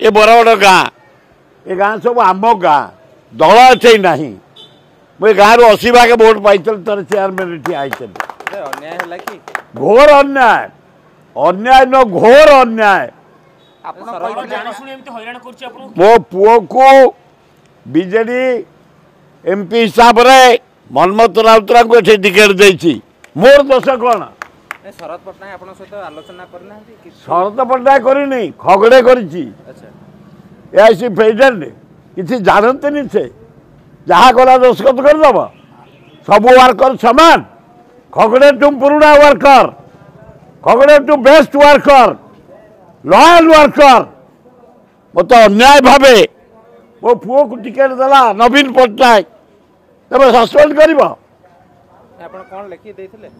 ए बरगड़ गाँ ए गाँ सब आम गाँ दल अच्छे ना मुझे गाँव रु 80 भाग भोट पाई तर चेयरमैन ठिया घोर अन्याय अन्याय न घोर अन्याय मो पुओ को बीजेडी एमपी हिसाब से मनमोहन राउतराय को टिकेट देती मोर दोष कौन शरद पट्टनायक आपन सहित आलोचना करना कि शरद पट्टनायक करनी खगड़े करी प्रेसिडेंट किसी जानते नहीं से जहाँ गला दस्खत करदेव सब वर्कर समान खगड़े टू पुराना वर्कर खगड़े टू बेस्ट वर्कर लॉयल वर्कर मत अन्याय भावे मो पुओ को टिकेट देला नवीन पट्टनायक तब सस्पेंड कर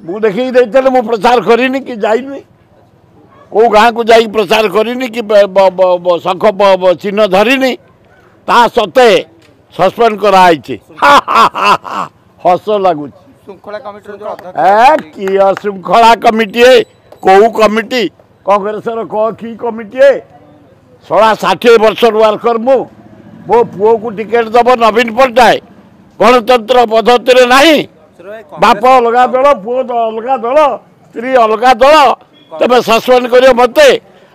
मुझे मु प्रचार करनी कि जाइनी कौ गाँ को जाई प्रचार करनी कि शंख चिन्ह धरिनी ता सत्ते सस्पेंड कराई हस लगुच श्रृंखला कमिटी कौ कमिटी कांग्रेस की कमिटी 60 वर्ष वर्कर मो पुओ को टिकेट दब नवीन पट्टनायक गणतंत्र पद्धति नहीं बाप अलग दल पुओ अलग दल स्त्री अलग दल तबे सस्पेंड कर मत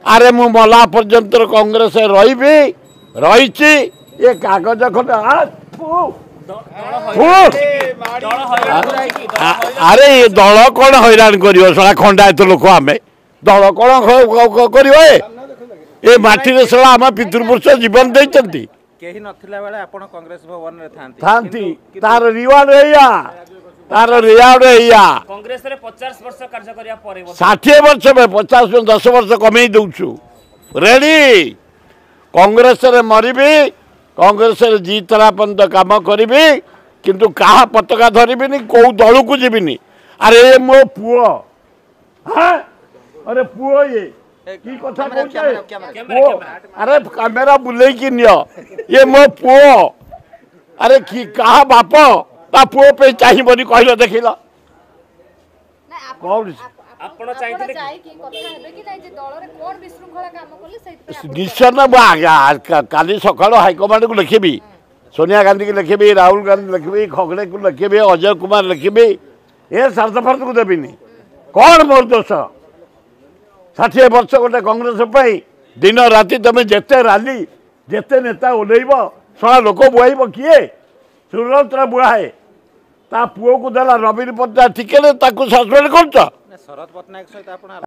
अरे मु मला पर्यंत कांग्रेस रही ये कागज खंड अरे ये दल कौन हैरान कर खंडायत लोक आम दल कौन कर माटी सला आम पितृपुरुष जीवन देती तार रिवार्ड तार रिवार्ड कांग्रेस रे 50 वर्ष कार्य करिया परे 60 वर्ष में 50 में 10 वर्ष कमे दउछु रेडी कांग्रेस रे मरिबी कांग्रेस रे जीतला पंत काम करिबी किंतु कहा पताका धरिबिनी को दल को जीबिनी अरे मो पुओ हां अरे पुओ ये की कथा कहछे अरे कैमरा बुले की नियो ये मो पुओ अरे की कहा बाप ता पुओ पे चाहिबनी कहलो देखिला कौन आपण चाहिते कि कथा हेबे कि नाही जे दल रे कोन विशृंखला काम करले सहित निश्चय ना काली सकाळ हाईकमांड को लिखिबी सोनिया गांधी को लिखिबी राहुल गांधी लिखिबी खगड़े को लिखिबी अजय कुमार लिखिबी ए शरद को देबीनी कौन मोर दोष 60 वर्ष गोटे कांग्रेस पाई दिन राति तुम जेते राली जेते नेता ओल्लैब सला लोक बुआईब किए सुरत बुआए ता पुओ को देला नवीन पट्टनायक टिकेट सस्पेंड कर शरद पट्टनायक सहित